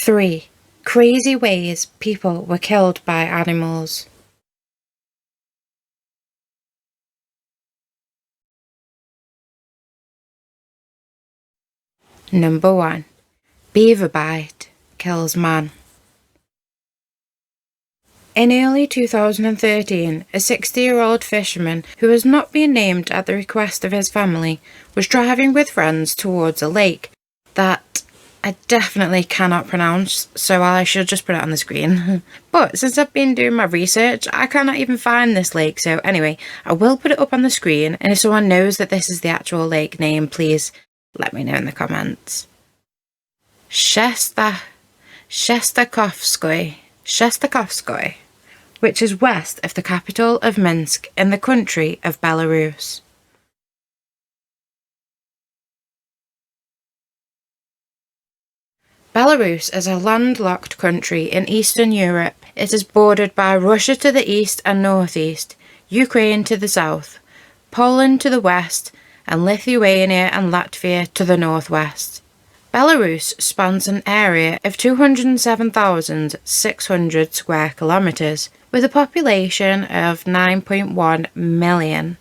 3. Crazy ways people were killed by animals. Number 1. Beaver bite kills man. In early 2013, a 60-year-old fisherman who has not been named at the request of his family was driving with friends towards a lake that I definitely cannot pronounce, so I should just put it on the screen. But since I've been doing my research, I cannot even find this lake, so anyway, I will put it up on the screen, and if someone knows that this is the actual lake name, please let me know in the comments. Shestakovskoy, which is west of the capital of Minsk in the country of Belarus. Belarus is a landlocked country in Eastern Europe. It is bordered by Russia to the east and northeast, Ukraine to the south, Poland to the west, and Lithuania and Latvia to the northwest. Belarus spans an area of 207,600 square kilometres, with a population of 9.1 million.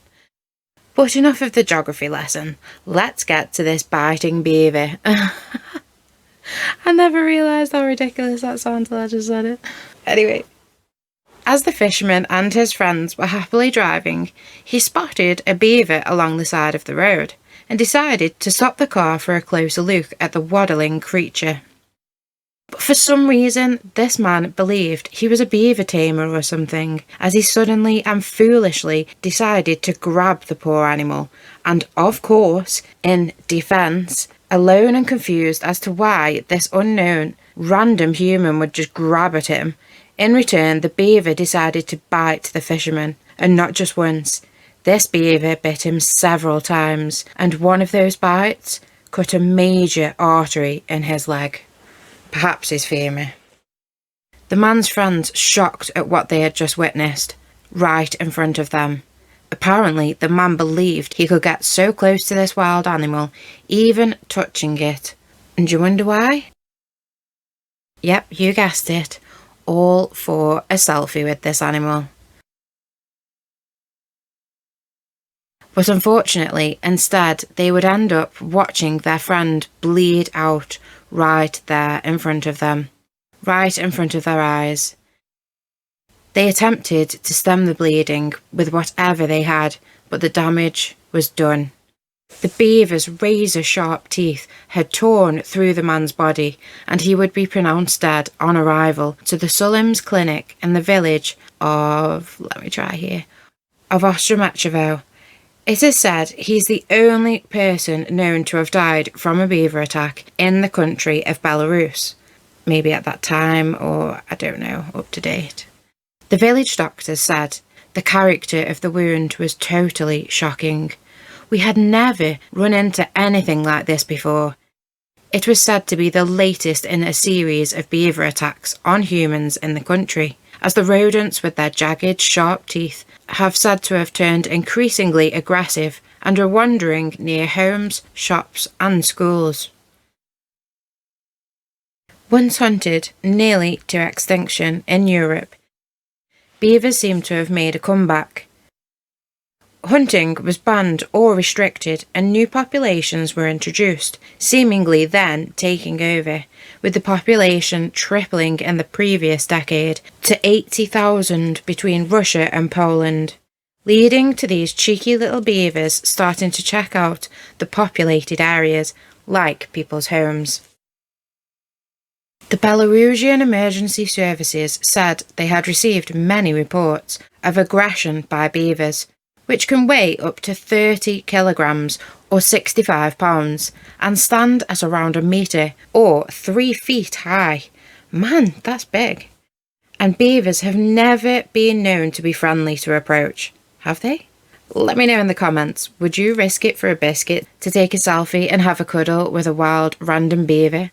But enough of the geography lesson. Let's get to this biting beaver. I never realised how ridiculous that sounded until I just said it. Anyway, as the fisherman and his friends were happily driving, he spotted a beaver along the side of the road and decided to stop the car for a closer look at the waddling creature. But for some reason, this man believed he was a beaver tamer or something, as he suddenly and foolishly decided to grab the poor animal, and of course, in defence, alone and confused as to why this unknown, random human would just grab at him. In return, the beaver decided to bite the fisherman, and not just once. This beaver bit him several times, and one of those bites cut a major artery in his leg, perhaps his femur. The man's friends shocked at what they had just witnessed, right in front of them. Apparently, the man believed he could get so close to this wild animal, even touching it. And do you wonder why? Yep, you guessed it. All for a selfie with this animal. But unfortunately, instead, they would end up watching their friend bleed out right there in front of them, right in front of their eyes. They attempted to stem the bleeding with whatever they had, but the damage was done. The beaver's razor-sharp teeth had torn through the man's body, and he would be pronounced dead on arrival to the Sulims clinic in the village of, Ostromachevo. It is said he's the only person known to have died from a beaver attack in the country of Belarus. Maybe at that time, or I don't know, up to date. The village doctors said the character of the wound was totally shocking. We had never run into anything like this before. It was said to be the latest in a series of beaver attacks on humans in the country, as the rodents with their jagged, sharp teeth have said to have turned increasingly aggressive and are wandering near homes, shops and schools. Once hunted nearly to extinction in Europe, beavers seem to have made a comeback. Hunting was banned or restricted, and new populations were introduced, seemingly then taking over, with the population tripling in the previous decade to 80,000 between Russia and Poland, leading to these cheeky little beavers starting to check out the populated areas, like people's homes. The Belarusian emergency services said they had received many reports of aggression by beavers, which can weigh up to 30 kilograms or 65 pounds and stand at around a metre or 3 feet high. Man, that's big. And beavers have never been known to be friendly to approach, have they? Let me know in the comments, would you risk it for a biscuit to take a selfie and have a cuddle with a wild random beaver?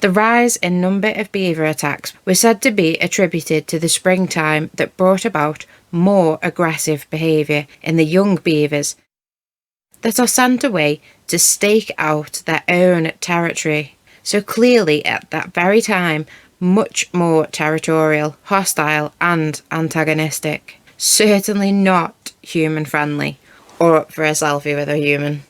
The rise in number of beaver attacks was said to be attributed to the springtime that brought about more aggressive behaviour in the young beavers that are sent away to stake out their own territory. So clearly at that very time, much more territorial, hostile and antagonistic. Certainly not human friendly, or up for a selfie with a human.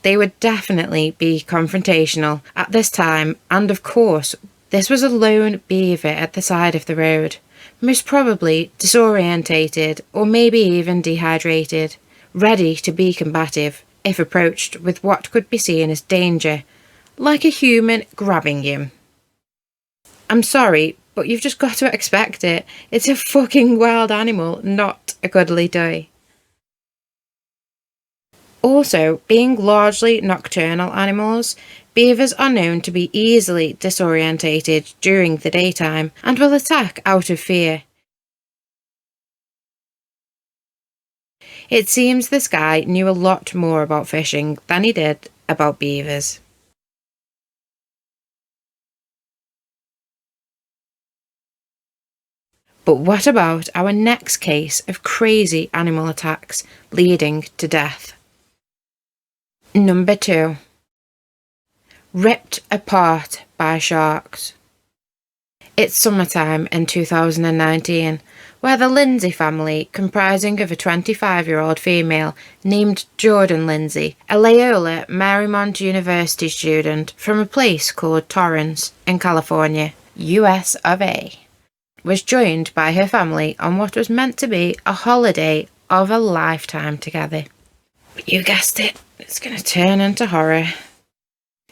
They would definitely be confrontational at this time, and of course, this was a lone beaver at the side of the road, most probably disorientated or maybe even dehydrated, ready to be combative if approached with what could be seen as danger, like a human grabbing you. I'm sorry, but you've just got to expect it. It's a fucking wild animal, not a cuddly toy. Also, being largely nocturnal animals, beavers are known to be easily disorientated during the daytime and will attack out of fear. It seems this guy knew a lot more about fishing than he did about beavers. But what about our next case of crazy animal attacks leading to death? Number 2. Ripped apart by sharks. It's summertime in 2019, where the Lindsay family, comprising of a 25-year-old female named Jordan Lindsay, a Loyola Marymount University student from a place called Torrance in California, US of A, was joined by her family on what was meant to be a holiday of a lifetime together. But you guessed it, it's going to turn into horror.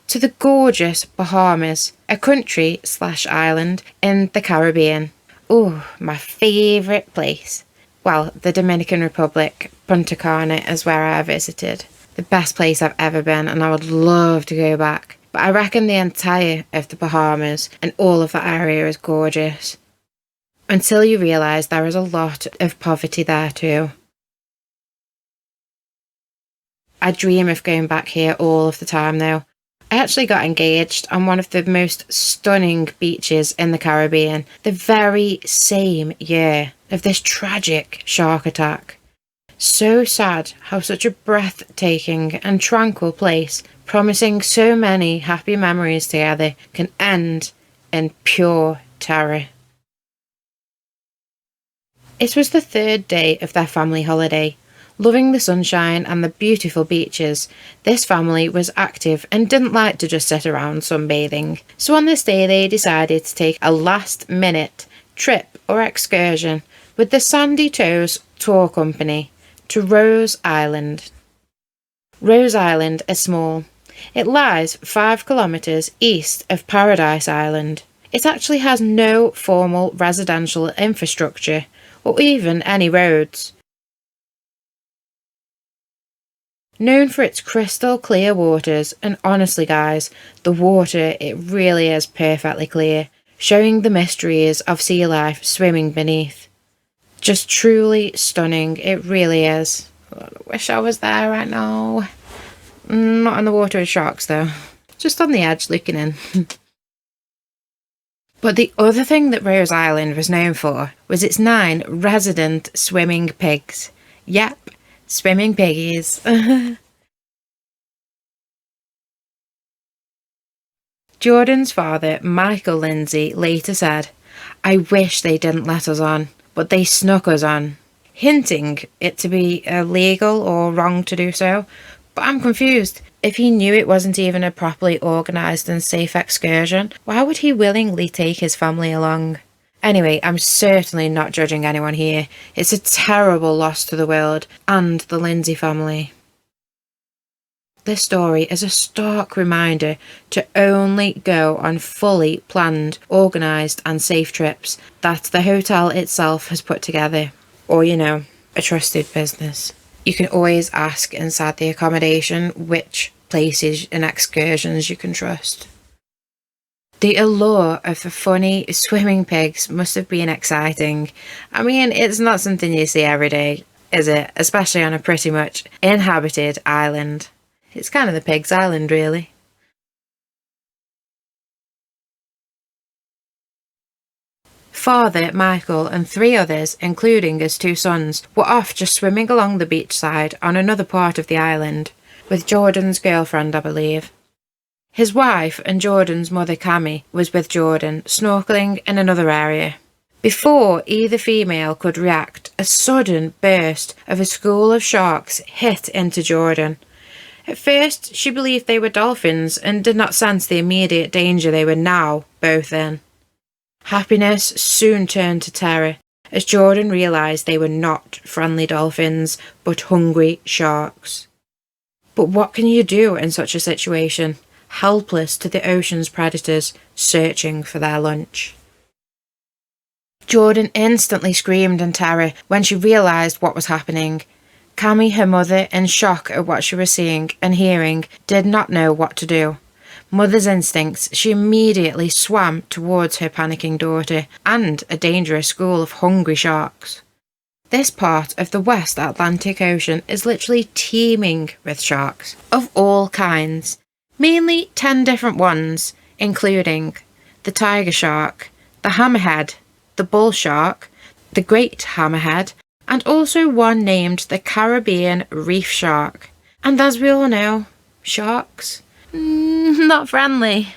To the gorgeous Bahamas, a country/island in the Caribbean. Ooh, my favourite place. Well, the Dominican Republic, Punta Cana is where I visited. The best place I've ever been, and I would love to go back. But I reckon the entire of the Bahamas and all of that area is gorgeous. Until you realise there is a lot of poverty there too. I dream of going back here all of the time though. I actually got engaged on one of the most stunning beaches in the Caribbean the very same year of this tragic shark attack. So sad how such a breathtaking and tranquil place, promising so many happy memories together, can end in pure terror. It was the 3rd day of their family holiday. Loving the sunshine and the beautiful beaches, this family was active and didn't like to just sit around sunbathing. So on this day they decided to take a last-minute trip or excursion with the Sandy Toes Tour Company to Rose Island. Rose Island is small. It lies 5 kilometres east of Paradise Island. It actually has no formal residential infrastructure or even any roads. Known for its crystal clear waters, and honestly guys, the water, it really is perfectly clear, showing the mysteries of sea life swimming beneath. Just truly stunning, it really is. I wish I was there right now. Not in the water with sharks though, just on the edge looking in. But the other thing that Rose Island was known for was its 9 resident swimming pigs. Yep. Swimming piggies. Jordan's father, Michael Lindsay, later said, "I wish they didn't let us on, but they snuck us on," hinting it to be illegal or wrong to do so. But I'm confused. If he knew it wasn't even a properly organised and safe excursion, why would he willingly take his family along? Anyway, I'm certainly not judging anyone here. It's a terrible loss to the world and the Lindsay family. This story is a stark reminder to only go on fully planned, organised and safe trips that the hotel itself has put together, or a trusted business. You can always ask inside the accommodation which places and excursions you can trust. The allure of the funny swimming pigs must have been exciting. I mean, it's not something you see every day, is it? Especially on a pretty much inhabited island. It's kind of the pig's island, really. Father, Michael and 3 others, including his 2 sons, were off just swimming along the beachside on another part of the island, with Jordan's girlfriend, I believe. His wife and Jordan's mother Cammy was with Jordan, snorkeling in another area. Before either female could react, a sudden burst of a school of sharks hit into Jordan. At first, she believed they were dolphins and did not sense the immediate danger they were now both in. Happiness soon turned to terror as Jordan realised they were not friendly dolphins, but hungry sharks. But what can you do in such a situation? Helpless to the ocean's predators searching for their lunch. Jordan instantly screamed in terror when she realised what was happening. Cammy, her mother, in shock at what she was seeing and hearing, did not know what to do. Mother's instincts, she immediately swam towards her panicking daughter and a dangerous school of hungry sharks. This part of the West Atlantic Ocean is literally teeming with sharks of all kinds, mainly 10 different ones, including the tiger shark, the hammerhead, the bull shark, the great hammerhead, and also one named the Caribbean reef shark. And as we all know, sharks, not friendly.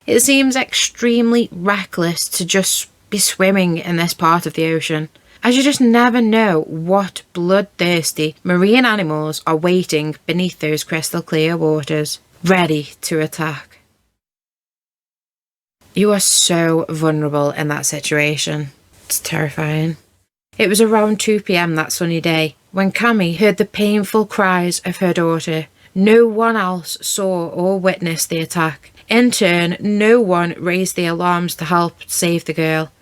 It seems extremely reckless to just be swimming in this part of the ocean, as you just never know what bloodthirsty marine animals are waiting beneath those crystal clear waters, ready to attack. You are so vulnerable in that situation. It's terrifying. It was around 2 p.m. that sunny day when Cammy heard the painful cries of her daughter. No one else saw or witnessed the attack. In turn, no one raised the alarms to help save the girl.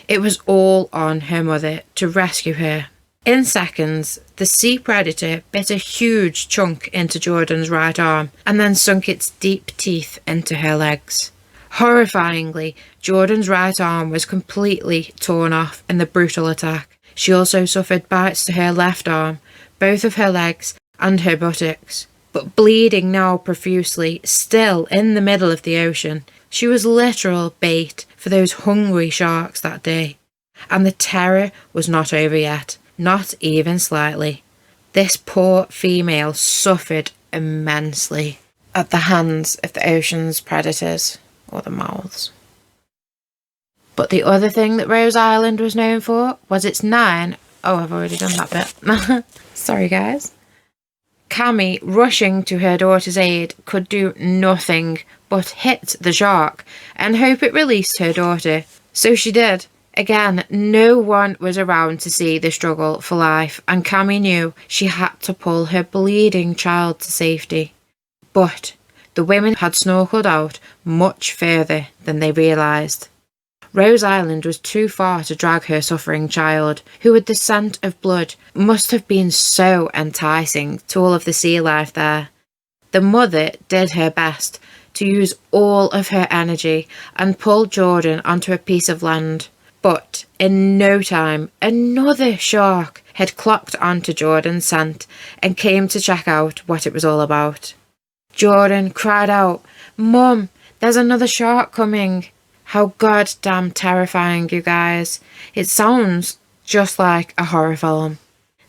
It was all on her mother to rescue her. In seconds, the sea predator bit a huge chunk into Jordan's right arm and then sunk its deep teeth into her legs. Horrifyingly, Jordan's right arm was completely torn off in the brutal attack. She also suffered bites to her left arm, both of her legs and her buttocks. But bleeding now profusely, still in the middle of the ocean, she was literal bait for those hungry sharks that day. And the terror was not over yet, not even slightly. This poor female suffered immensely at the hands of the ocean's predators, or the mouths. But the other thing that Rose Island was known for was its I've already done that bit. Sorry guys. Cammy, rushing to her daughter's aid, could do nothing but hit the shark and hope it released her daughter. So she did. Again, no one was around to see the struggle for life, and Cammy knew she had to pull her bleeding child to safety. But the women had snorkeled out much further than they realised. Rose Island was too far to drag her suffering child, who with the scent of blood must have been so enticing to all of the sea life there. The mother did her best to use all of her energy and pull Jordan onto a piece of land. But in no time, another shark had clocked onto Jordan's scent and came to check out what it was all about. Jordan cried out, "Mum, there's another shark coming." How goddamn terrifying, you guys. It sounds just like a horror film.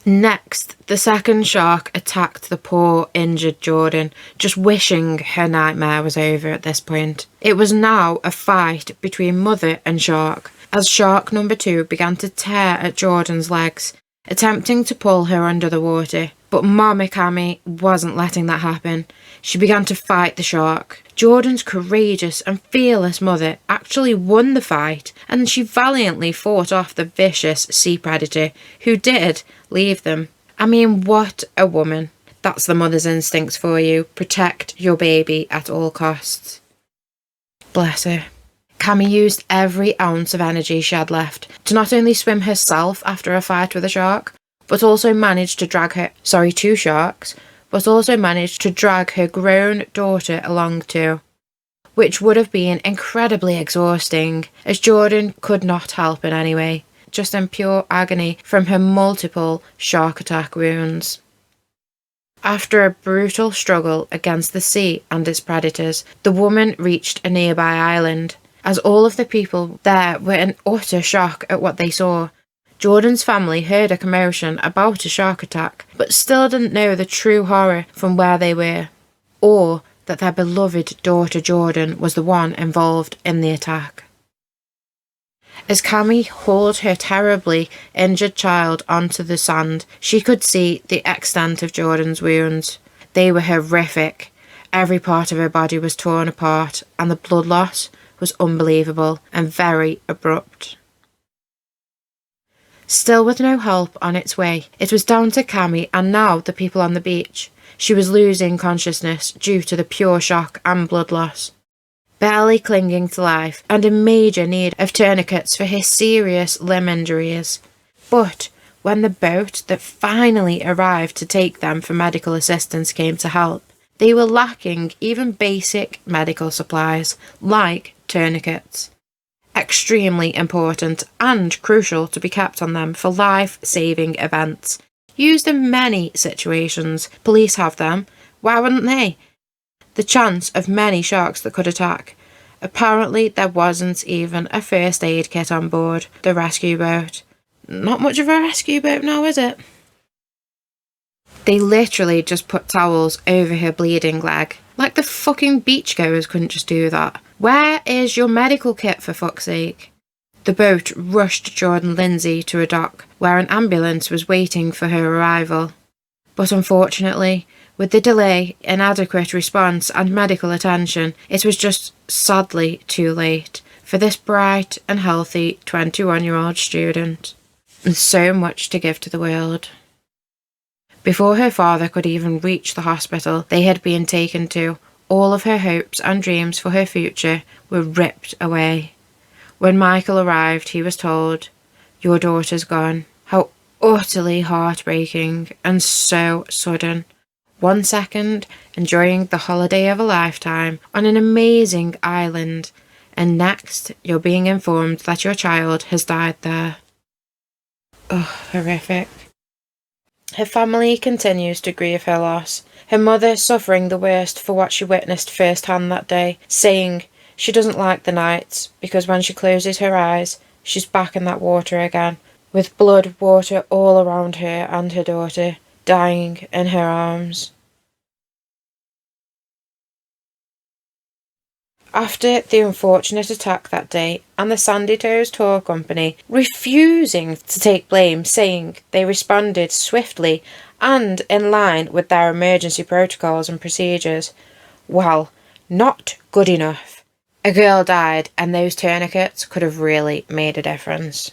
Next, the second shark attacked the poor, injured Jordan, just wishing her nightmare was over at this point. It was now a fight between mother and shark, as shark number 2 began to tear at Jordan's legs, attempting to pull her under the water. But Mama Cammy wasn't letting that happen. She began to fight the shark. Jordan's courageous and fearless mother actually won the fight, and she valiantly fought off the vicious sea predator, who did leave them. I mean, what a woman. That's the mother's instincts for you. Protect your baby at all costs. Bless her. Cammy used every ounce of energy she had left to not only swim herself after a fight with a shark, but also managed to drag two sharks, but also managed to drag her grown daughter along too, which would have been incredibly exhausting, as Jordan could not help in any way, just in pure agony from her multiple shark attack wounds. After a brutal struggle against the sea and its predators, the woman reached a nearby island, as all of the people there were in utter shock at what they saw. Jordan's family heard a commotion about a shark attack, but still didn't know the true horror from where they were, or that their beloved daughter Jordan was the one involved in the attack. As Cammy hauled her terribly injured child onto the sand, she could see the extent of Jordan's wounds. They were horrific. Every part of her body was torn apart, and the blood loss was unbelievable and very abrupt. Still with no help on its way, it was down to Cammy and now the people on the beach. She was losing consciousness due to the pure shock and blood loss, barely clinging to life and in major need of tourniquets for her serious limb injuries. But when the boat that finally arrived to take them for medical assistance came to help, they were lacking even basic medical supplies like tourniquets. Extremely important and crucial to be kept on them for life-saving events. Used in many situations. Police have them. Why wouldn't they? The chance of many sharks that could attack. Apparently there wasn't even a first aid kit on board the rescue boat. Not much of a rescue boat now, is it? They literally just put towels over her bleeding leg. Like the fucking beachgoers couldn't just do that. Where is your medical kit, for fuck's sake? The boat rushed Jordan Lindsay to a dock where an ambulance was waiting for her arrival. But unfortunately, with the delay, inadequate response and medical attention, it was just sadly too late for this bright and healthy 21-year-old student. And so much to give to the world. Before her father could even reach the hospital they had been taken to, all of her hopes and dreams for her future were ripped away. When Michael arrived, he was told, "Your daughter's gone." How utterly heartbreaking and so sudden. 1 second, enjoying the holiday of a lifetime on an amazing island, and next, you're being informed that your child has died there. Oh, horrific. Her family continues to grieve her loss, her mother suffering the worst for what she witnessed firsthand that day, saying she doesn't like the nights because when she closes her eyes, she's back in that water again, with blood water all around her and her daughter, dying in her arms. After the unfortunate attack that day, and the Sandy Toes Tour Company refusing to take blame, saying they responded swiftly and in line with their emergency protocols and procedures, well, not good enough. A girl died, and those tourniquets could have really made a difference.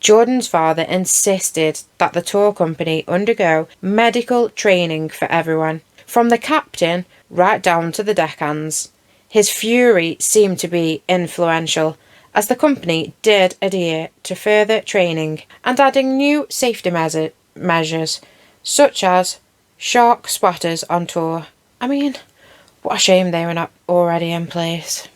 Jordan's father insisted that the tour company undergo medical training for everyone, from the captain right down to the deckhands. His fury seemed to be influential, as the company did adhere to further training and adding new safety measures, such as shark spotters on tour. I mean, what a shame they were not already in place.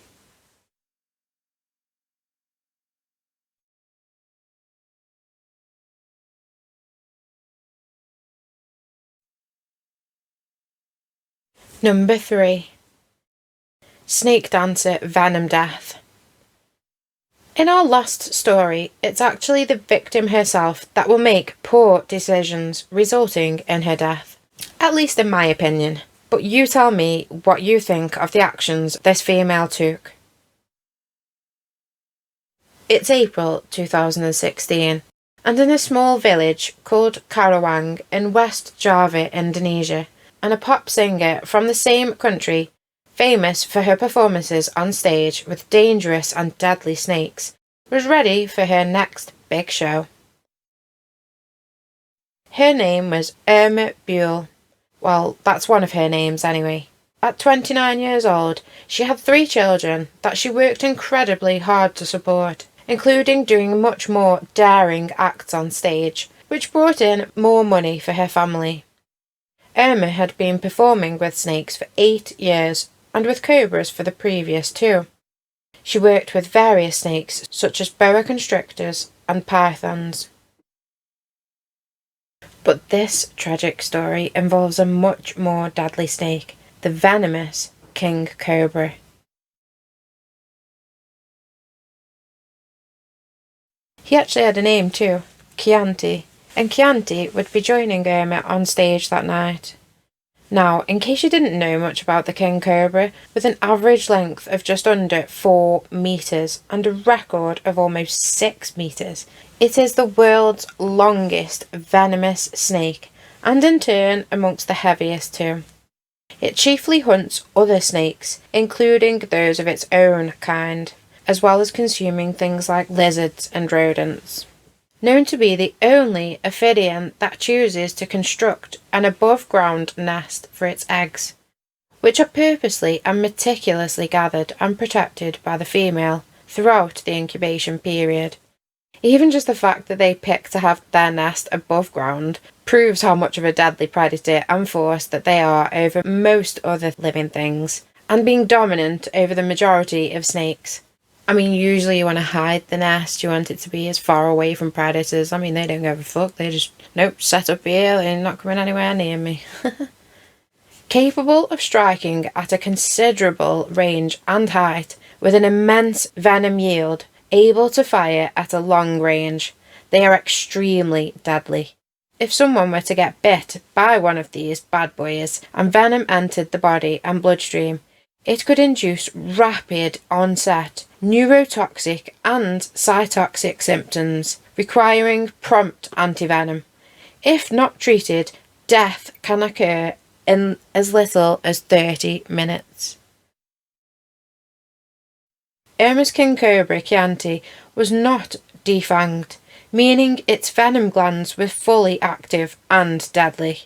Number 3. Snake dancer Venom death. In our last story, it's actually the victim herself that will make poor decisions resulting in her death. At least in my opinion. But you tell me what you think of the actions this female took. It's April 2016, and in a small village called Karawang in West Java, Indonesia, and a pop singer from the same country, famous for her performances on stage with dangerous and deadly snakes, was ready for her next big show. Her name was Irma Buell. Well, that's one of her names anyway. At 29 years old, she had 3 children that she worked incredibly hard to support, including doing much more daring acts on stage, which brought in more money for her family. Irma had been performing with snakes for 8 years, and with cobras for the previous 2. She worked with various snakes such as boa constrictors and pythons. But this tragic story involves a much more deadly snake, the venomous king cobra. He actually had a name too, Chianti, and Chianti would be joining Irma on stage that night. Now, in case you didn't know much about the king cobra, with an average length of just under 4 metres and a record of almost 6 metres, it is the world's longest venomous snake, and in turn amongst the heaviest too. It chiefly hunts other snakes, including those of its own kind, as well as consuming things like lizards and rodents. Known to be the only ophidian that chooses to construct an above-ground nest for its eggs, which are purposely and meticulously gathered and protected by the female throughout the incubation period. Even just the fact that they pick to have their nest above ground proves how much of a deadly predator and force that they are over most other living things, and being dominant over the majority of snakes. I mean, usually you want to hide the nest, you want it to be as far away from predators. I mean, they don't give a fuck, they just, nope, set up here, they're not coming anywhere near me. Capable of striking at a considerable range and height, with an immense venom yield, able to fire at a long range, they are extremely deadly. If someone were to get bit by one of these bad boys and venom entered the body and bloodstream, it could induce rapid onset, neurotoxic and cytotoxic symptoms, requiring prompt antivenom. If not treated, death can occur in as little as 30 minutes. Irma's king cobra Chianti was not defanged, meaning its venom glands were fully active and deadly.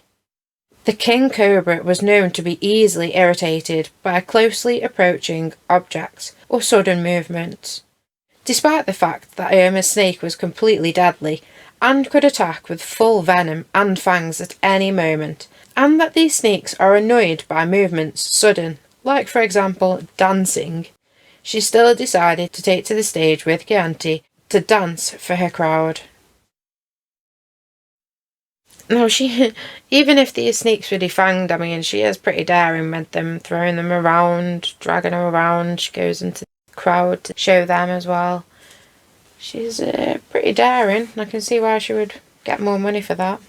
The king cobra was known to be easily irritated by closely approaching objects or sudden movements. Despite the fact that Irma's snake was completely deadly and could attack with full venom and fangs at any moment, and that these snakes are annoyed by movements sudden, like for example dancing, she still decided to take to the stage with Chianti to dance for her crowd. No, even if these snakes were defanged, I mean, she is pretty daring with them, throwing them around, dragging them around. She goes into the crowd to show them as well. She's pretty daring. I can see why she would get more money for that.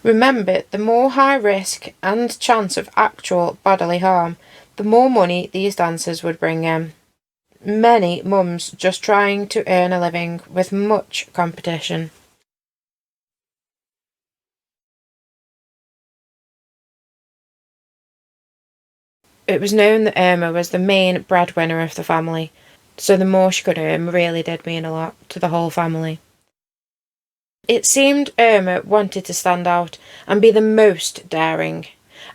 Remember, the more high risk and chance of actual bodily harm, the more money these dancers would bring in. Many mums just trying to earn a living with much competition. It was known that Irma was the main breadwinner of the family, so the more she could earn really did mean a lot to the whole family. It seemed Irma wanted to stand out and be the most daring.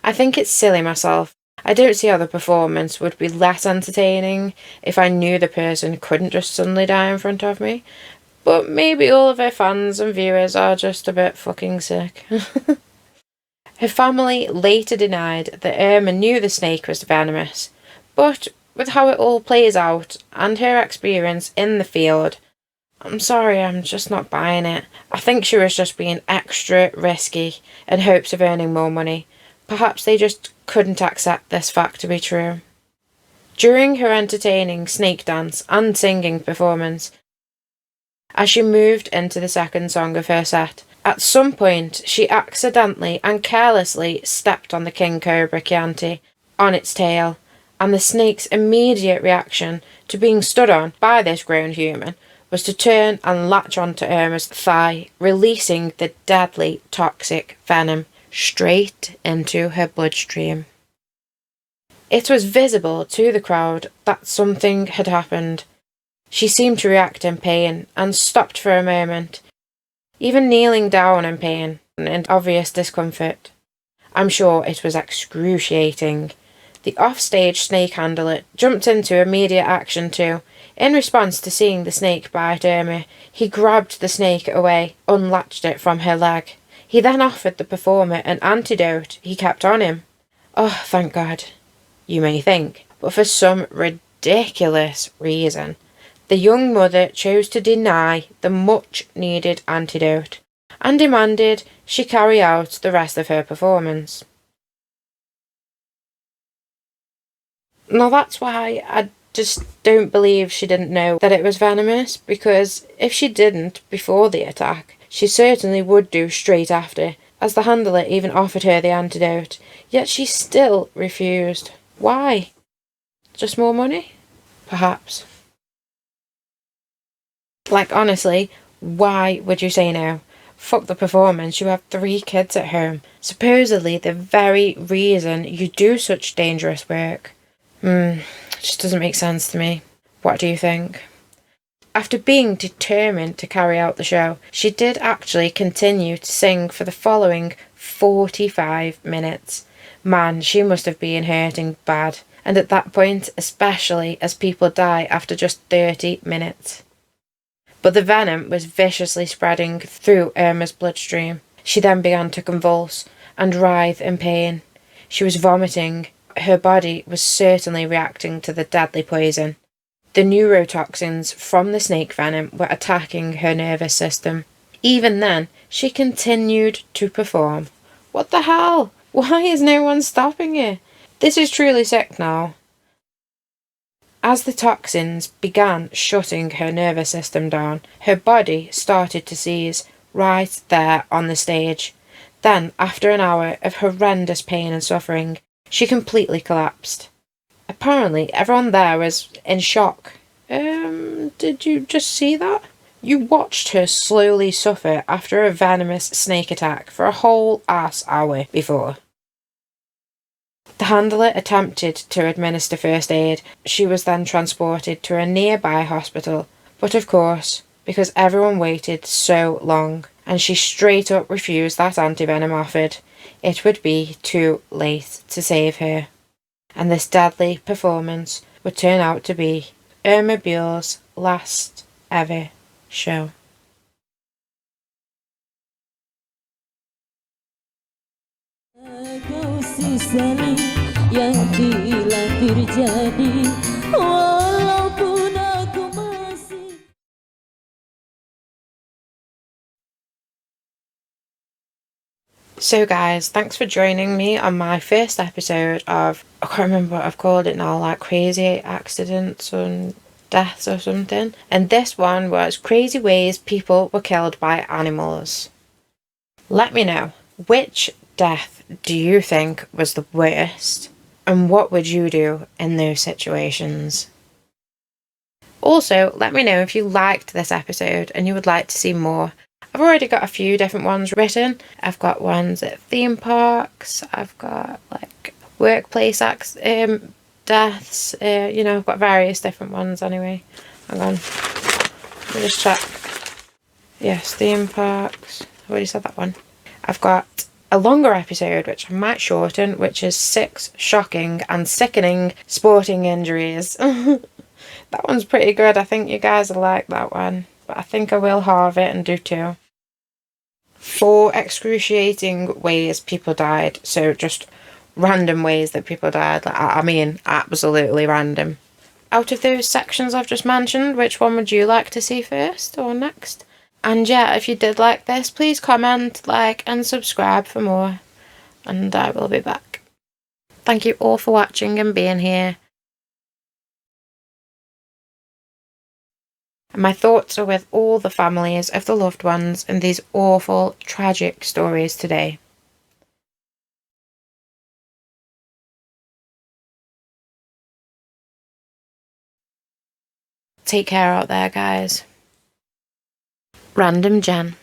I think it's silly myself. I don't see how the performance would be less entertaining if I knew the person couldn't just suddenly die in front of me, but maybe all of her fans and viewers are just a bit fucking sick. Her family later denied that Irma knew the snake was venomous, but with how it all plays out and her experience in the field, I'm sorry, I'm just not buying it. I think she was just being extra risky in hopes of earning more money. Perhaps they just couldn't accept this fact to be true. During her entertaining snake dance and singing performance, as she moved into the second song of her set, at some point she accidentally and carelessly stepped on the king cobra Chianti on its tail, and the snake's immediate reaction to being stood on by this grown human was to turn and latch onto Irma's thigh, releasing the deadly toxic venom straight into her bloodstream. It was visible to the crowd that something had happened. She seemed to react in pain and stopped for a moment, even kneeling down in pain and obvious discomfort. I'm sure it was excruciating. The offstage snake handler jumped into immediate action too. In response to seeing the snake bite Irma, he grabbed the snake away, unlatched it from her leg. He then offered the performer an antidote he kept on him. Oh, thank God, you may think, but for some ridiculous reason, the young mother chose to deny the much-needed antidote and demanded she carry out the rest of her performance. Now that's why I just don't believe she didn't know that it was venomous, because if she didn't before the attack, she certainly would do straight after. as the handler even offered her the antidote, yet she still refused. Why? Just more money? Perhaps. Like, honestly, why would you say no? Fuck the performance, you have 3 kids at home. Supposedly the very reason you do such dangerous work. Just doesn't make sense to me. What do you think? After being determined to carry out the show, she did actually continue to sing for the following 45 minutes. Man, she must have been hurting bad. And at that point, especially as people die after just 30 minutes. But the venom was viciously spreading through Irma's bloodstream. She then began to convulse and writhe in pain. She was vomiting. Her body was certainly reacting to the deadly poison. The neurotoxins from the snake venom were attacking her nervous system. Even then, she continued to perform. What the hell? Why is no one stopping her? This is truly sick now. As the toxins began shutting her nervous system down, her body started to seize right there on the stage. Then, after an hour of horrendous pain and suffering, she completely collapsed. Apparently, everyone there was in shock. Did you just see that? You watched her slowly suffer after a venomous snake attack for a whole ass hour before. The handler attempted to administer first aid. She was then transported to a nearby hospital, but of course, because everyone waited so long, and she straight up refused that antivenom offered, it would be too late to save her. And this deadly performance would turn out to be Irma Buell's last ever show. Yang telah terjadi, walaupun aku masih. So guys, thanks for joining me on my first episode of, I can't remember what I've called it now, like crazy accidents and deaths or something. And this one was crazy ways people were killed by animals. Let me know, which death do you think was the worst? And what would you do in those situations? Also, let me know if you liked this episode and you would like to see more. I've already got a few different ones written. I've got ones at theme parks. I've got like workplace deaths. I've got various different ones anyway. Hang on. Let me just check. Yes, theme parks. I've already said that one. I've got a longer episode, which I might shorten, which is 6 shocking and sickening sporting injuries. That one's pretty good. I think you guys will like that one. But I think I will halve it and do 2. 4 excruciating ways people died. So just random ways that people died. Like, I mean, absolutely random. Out of those sections I've just mentioned, which one would you like to see first or next? And yeah, if you did like this, please comment, like, and subscribe for more. And I will be back. Thank you all for watching and being here. And my thoughts are with all the families of the loved ones in these awful, tragic stories today. Take care out there, guys. Random Jen.